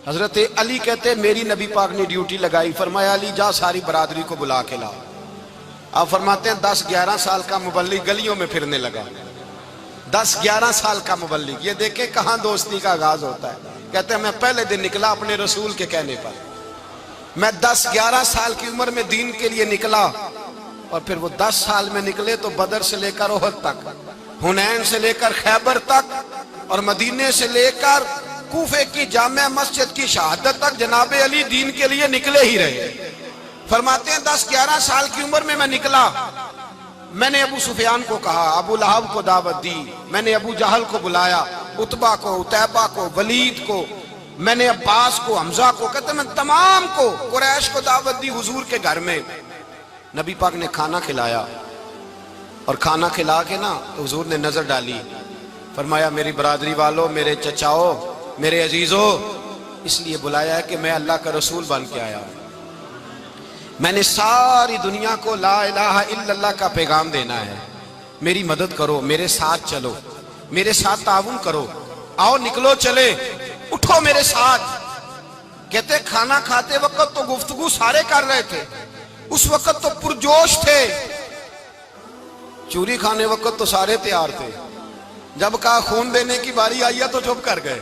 حضرت علی کہتے میری نبی پاک نے ڈیوٹی لگائی، فرمایا علی جا ساری برادری کو بلا کے لا۔ آپ فرماتے ہیں 10-11 سال کا مبلغ گلیوں میں پھرنے لگا، 10-11 سال کا مبلغ۔ یہ دیکھیں کہاں دوستی کا آغاز ہوتا ہے۔ کہتے ہیں میں پہلے دن نکلا اپنے رسول کے کہنے پر، میں 10-11 سال کی عمر میں دین کے لیے نکلا، اور پھر وہ 10 سال میں نکلے تو بدر سے لے کر احد تک، حنین سے لے کر خیبر تک، اور مدینے سے لے کر کوفے کی جامع مسجد کی شہادت تک جناب علی دین کے لیے نکلے ہی رہے۔ فرماتے ہیں 10-11 سال کی عمر میں نکلا، میں نے ابو سفیان کو کہا، ابو لہب کو دعوت دی، میں نے ابو جہل کو بلایا، عتبہ کو، عتیبہ کو، ولید کو، میں نے عباس کو، حمزہ کو، کہتے میں تمام کو، قریش کو دعوت دی حضور کے گھر میں۔ نبی پاک نے کھانا کھلایا، اور کھانا کھلا کے نا حضور نے نظر ڈالی، فرمایا میری برادری والو، میرے چچاؤ، میرے عزیزو، اس لیے بلایا ہے کہ میں اللہ کا رسول بن کے آیا ہوں، میں نے ساری دنیا کو لا الہ الا اللہ کا پیغام دینا ہے، میری مدد کرو، میرے ساتھ چلو، میرے ساتھ تعاون کرو، آؤ نکلو چلے، اٹھو میرے ساتھ۔ کہتے کھانا کھاتے وقت تو گفتگو سارے کر رہے تھے، اس وقت تو پرجوش تھے، چوری کھانے وقت تو سارے تیار تھے، جب کہا خون دینے کی باری آئی ہے تو چپ کر گئے،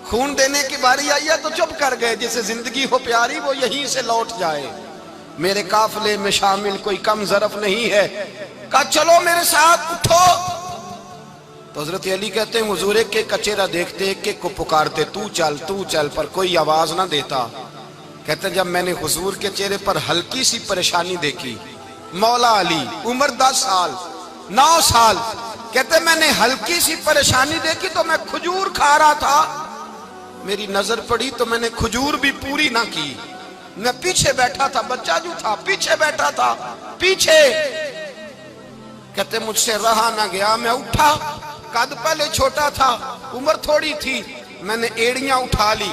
خون دینے کی باری آئی ہے تو چپ کر گئے، جسے زندگی ہو پیاری وہ یہیں سے لوٹ جائے، میرے قافلے میں شامل کوئی کم ظرف نہیں ہے، کہا چلو میرے ساتھ اٹھو۔ تو حضرت علی کہتے ہیں حضور ایک ایک کا چہرہ دیکھتے، ایک ایک کو پکارتے، تو چل، پر کوئی آواز نہ دیتا۔ کہتے ہیں جب میں نے حضور کے چہرے پر ہلکی سی پریشانی دیکھی، مولا علی عمر 10 سال 9 سال، کہتے میں نے ہلکی سی پریشانی دیکھی تو میں کھجور کھا رہا تھا، میری نظر پڑی تو میں نے کھجور بھی پوری نہ کی، میں پیچھے بیٹھا تھا، بچہ جو تھا پیچھے بیٹھا تھا، پیچھے۔ کہتے مجھ سے رہا نہ گیا، میں اٹھا، قد پہلے چھوٹا تھا، عمر تھوڑی تھی، میں نے ایڑیاں اٹھا لی،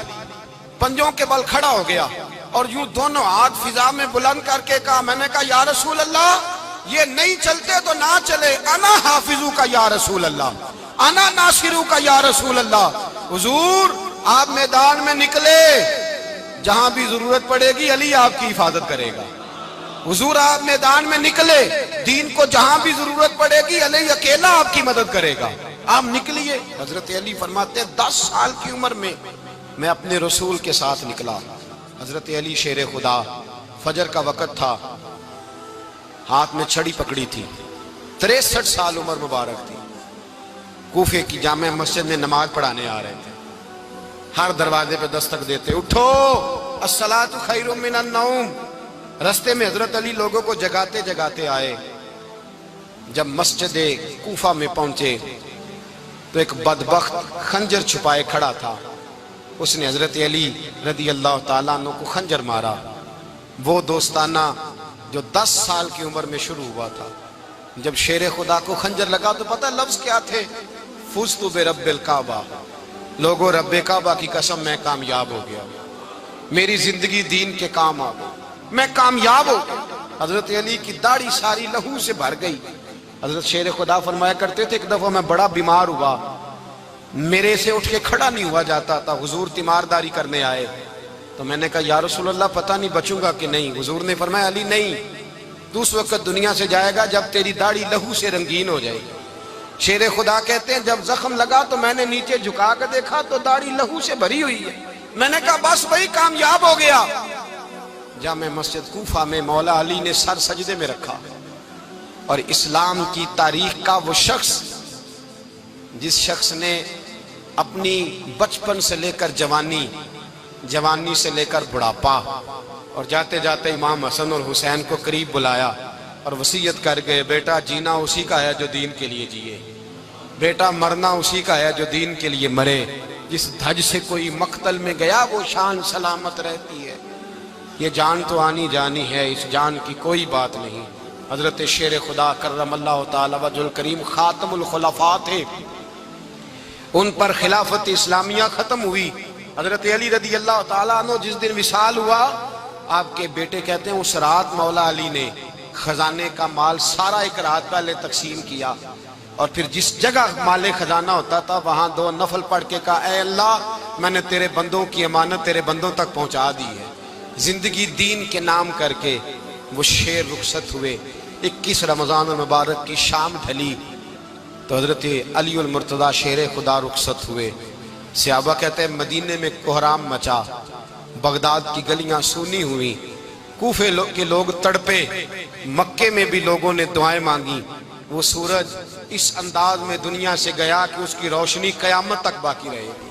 پنجوں کے بل کھڑا ہو گیا، اور یوں دونوں ہاتھ فضا میں بلند کر کے کہا، میں نے کہا یا رسول اللہ یہ نہیں چلتے تو نہ چلے، انا حافظو کا یا رسول اللہ، انا ناصرو کا یا رسول اللہ۔ حضور آپ میدان میں نکلے، جہاں بھی ضرورت پڑے گی علی آپ کی حفاظت کرے گا، حضور آپ میدان میں نکلے، دین کو جہاں بھی ضرورت پڑے گی علی اکیلا آپ کی مدد کرے گا، آپ نکلیے۔ حضرت علی فرماتے ہیں 10 سال کی عمر میں اپنے رسول کے ساتھ نکلا۔ حضرت علی شیر خدا، فجر کا وقت تھا، ہاتھ میں چھڑی پکڑی تھی، 63 سال عمر مبارک تھی، کوفے کی جامع مسجد میں نماز پڑھانے آ رہے تھے، ہر دروازے پہ دستک دیتے، اٹھو الصلاۃ خیر من النوم۔ رستے میں حضرت علی لوگوں کو جگاتے جگاتے آئے، جب مسجد کوفہ میں پہنچے تو ایک بدبخت خنجر چھپائے کھڑا تھا، اس نے حضرت علی رضی اللہ تعالیٰ عنہ کو خنجر مارا۔ وہ دوستانہ جو 10 سال کی عمر میں شروع ہوا تھا، جب شیر خدا کو خنجر لگا تو پتہ لفظ کیا تھے؟ فزت برب الکعبہ، لوگوں رب کعبہ کی قسم میں کامیاب ہو گیا، میری زندگی دین کے کام آ گئی، میں کامیاب ہو گیا۔ حضرت علی کی داڑھی ساری لہو سے بھر گئی۔ حضرت شیر خدا فرمایا کرتے تھے ایک دفعہ میں بڑا بیمار ہوا، میرے سے اٹھ کے کھڑا نہیں ہوا جاتا تھا، حضور تیمارداری کرنے آئے تو میں نے کہا یا رسول اللہ پتہ نہیں بچوں گا کہ نہیں۔ حضور نے فرمایا علی نہیں، تو اس وقت دنیا سے جائے گا جب تیری داڑھی لہو سے رنگین ہو جائے گی۔ شیر خدا کہتے ہیں جب زخم لگا تو میں نے نیچے جھکا کر دیکھا تو داڑھی لہو سے بھری ہوئی ہے، میں نے کہا بس وہی کامیاب ہو گیا۔ جامع مسجد کوفہ میں مولا علی نے سر سجدے میں رکھا، اور اسلام کی تاریخ کا وہ شخص جس شخص نے اپنی بچپن سے لے کر جوانی سے لے کر بڑھاپا، اور جاتے جاتے امام حسن اور حسین کو قریب بلایا اور وصیت کر گئے، بیٹا جینا اسی کا ہے جو دین کے لیے جیے، بیٹا مرنا اسی کا ہے جو دین کے لیے مرے، جس دھج سے کوئی مقتل میں گیا وہ شان سلامت رہتی ہے، یہ جان تو آنی جانی ہے، اس جان کی کوئی بات نہیں۔ حضرت شیر خدا کرم اللہ تعالی وجہ الکریم خاتم الخلفاء تھے، ان پر خلافت اسلامیہ ختم ہوئی۔ حضرت علی رضی اللہ تعالیٰ عنہ جس دن وصال ہوا، آپ کے بیٹے کہتے ہیں اس رات مولا علی نے خزانے کا مال سارا ایک رات پہلے تقسیم کیا، اور پھر جس جگہ مال خزانہ ہوتا تھا وہاں 2 نفل پڑھ کے کہا اے اللہ میں نے تیرے بندوں کی امانت تیرے بندوں تک پہنچا دی ہے۔ زندگی دین کے نام کر کے وہ شیر رخصت ہوئے۔ 21 رمضان المبارک کی شام ڈھلی تو حضرت علی المرتضیٰ شیر خدا رخصت ہوئے۔ صحابہ کہتے ہیں مدینے میں کوہرام مچا، بغداد کی گلیاں سونی ہوئی، کوفے کے لوگ تڑپے، مکے میں بھی لوگوں نے دعائیں مانگی۔ وہ سورج اس انداز میں دنیا سے گیا کہ اس کی روشنی قیامت تک باقی رہے گی،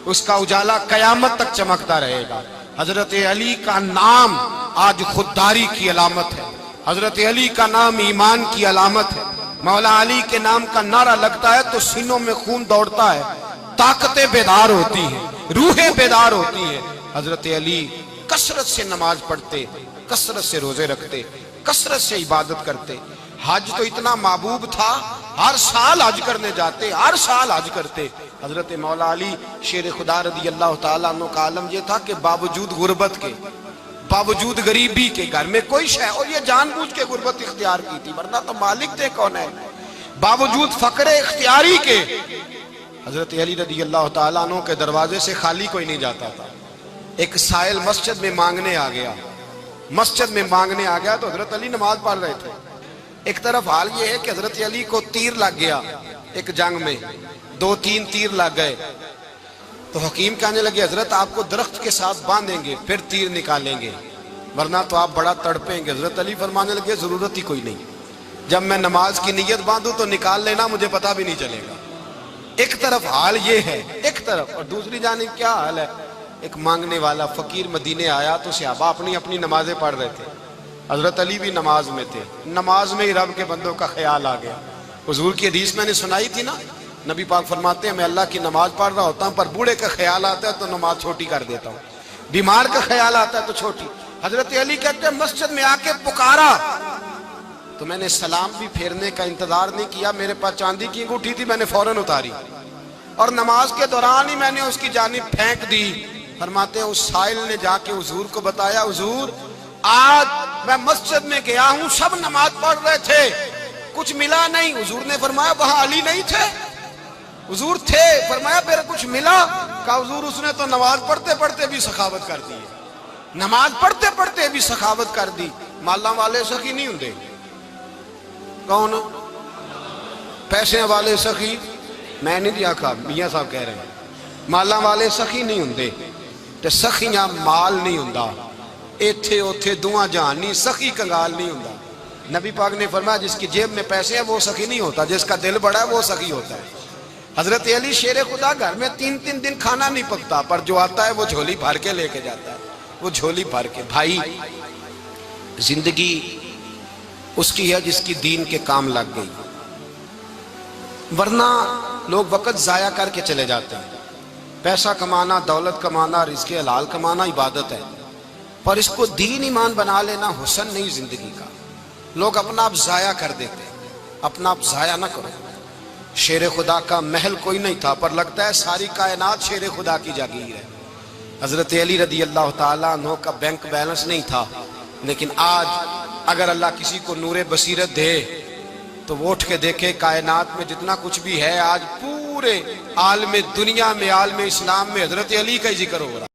اس کا اجالا قیامت تک چمکتا رہے گا۔ حضرت علی کا نام آج خودداری کی علامت ہے، حضرت علی کا نام ایمان کی علامت ہے۔ مولا علی کے نام کا نعرہ لگتا ہے تو سینوں میں خون دوڑتا ہے، طاقتیں بیدار ہوتی ہیں، روحیں بیدار ہوتی ہیں۔ حضرت علی کثرت سے نماز پڑھتے، کثرت سے روزے رکھتے، کثرت سے عبادت کرتے۔ حج تو اتنا محبوب تھا، ہر سال حج کرنے جاتے، ہر سال حج کرتے۔ حضرت مولا علی شیر خدا رضی اللہ تعالیٰ عنہ کا عالم یہ تھا کہ باوجود غربت کے، باوجود غریبی کے، گھر میں کوئی شے، اور یہ جان بوجھ کے غربت اختیار کی تھی ورنہ تو مالک تھے کون ہے، باوجود فقر اختیاری کے حضرت علی رضی اللہ تعالیٰ عنہ کے دروازے سے خالی کوئی نہیں جاتا تھا۔ ایک سائل مسجد میں مانگنے آ گیا، مسجد میں مانگنے آ گیا تو حضرت علی نماز پڑھ رہے تھے۔ ایک طرف حال یہ ہے کہ حضرت علی کو تیر لگ گیا ایک جنگ میں، 2-3 تیر لگ گئے تو حکیم کہنے لگے حضرت آپ کو درخت کے ساتھ باندھیں گے پھر تیر نکالیں گے ورنہ تو آپ بڑا تڑپیں گے۔ حضرت علی فرمانے لگے ضرورت ہی کوئی نہیں، جب میں نماز کی نیت باندھوں تو نکال لینا، مجھے پتہ بھی نہیں چلے گا۔ ایک طرف حال یہ ہے، ایک طرف، اور دوسری جانب کیا حال ہے؟ ایک مانگنے والا فقیر مدینے آیا تو صحابہ اپنی اپنی نمازیں پڑھ رہے تھے، حضرت علی بھی نماز میں تھے۔ نماز میں ہی رب کے بندوں کا خیال آ گیا۔ حضور کی حدیث میں نے سنائی تھی نا، نبی پاک فرماتے ہیں میں اللہ کی نماز پڑھ رہا ہوتا ہوں پر بوڑھے کا خیال آتا ہے تو نماز چھوٹی کر دیتا ہوں، بیمار کا خیال آتا ہے تو چھوٹی۔ حضرت علی کہتے ہیں مسجد میں آ کے پکارا تو میں نے سلام بھی پھیرنے کا انتظار نہیں کیا، میرے پاس چاندی کی انگوٹھی تھی، میں نے فوراً اتاری اور نماز کے دوران ہی میں نے اس کی جانب پھینک دی۔ فرماتے ہیں اس سائل نے جا کے حضور کو بتایا، حضور آج میں مسجد میں گیا ہوں، سب نماز پڑھ رہے تھے، کچھ ملا نہیں۔ حضور نے فرمایا وہاں علی نہیں تھے؟ حضور تھے۔ فرمایا پھر کچھ ملا؟ کہا حضور اس نے تو نماز پڑھتے پڑھتے بھی سخاوت کر دی، نماز پڑھتے پڑھتے بھی سخاوت کر دی۔ مالاں والے سخی نہیں ہوندے، کون؟ پیسے والے سخی میں نہیں دیا کہا، میاں صاحب کہہ رہے ہیں مالاں والے سخی نہیں ہوندے تے سخیاں مال نہیں ہوندا، ایتھے اوتھے دعا جہان نہیں، سخی کنگال نہیں ہوندا۔ نبی پاک نے فرمایا جس کی جیب میں پیسے ہیں وہ سخی نہیں ہوتا، جس کا دل بڑا ہے وہ سخی ہوتا ہے۔ حضرت علی شیر خدا گھر میں 3 دن کھانا نہیں پکتا پر جو آتا ہے وہ جھولی بھر کے لے کے جاتا ہے، وہ جھولی بھر کے۔ بھائی زندگی اس کی ہے جس کی دین کے کام لگ گئی، ورنہ لوگ وقت ضائع کر کے چلے جاتے ہیں۔ پیسہ کمانا، دولت کمانا، رزق حلال کمانا عبادت ہے، پر اس کو دین ایمان بنا لینا حسن نہیں زندگی کا۔ لوگ اپنا آپ ضائع کر دیتے ہیں، اپنا آپ ضائع نہ کرو۔ شیر خدا کا محل کوئی نہیں تھا پر لگتا ہے ساری کائنات شیر خدا کی جاگیر ہے۔ حضرت علی رضی اللہ تعالیٰ عنہ کا بینک بیلنس نہیں تھا، لیکن آج اگر اللہ کسی کو نور بصیرت دے تو وہ اٹھ کے دیکھے کائنات میں جتنا کچھ بھی ہے آج پورے عالم دنیا میں، عالم اسلام میں حضرت علی کا ہی ذکر ہو رہا ہے۔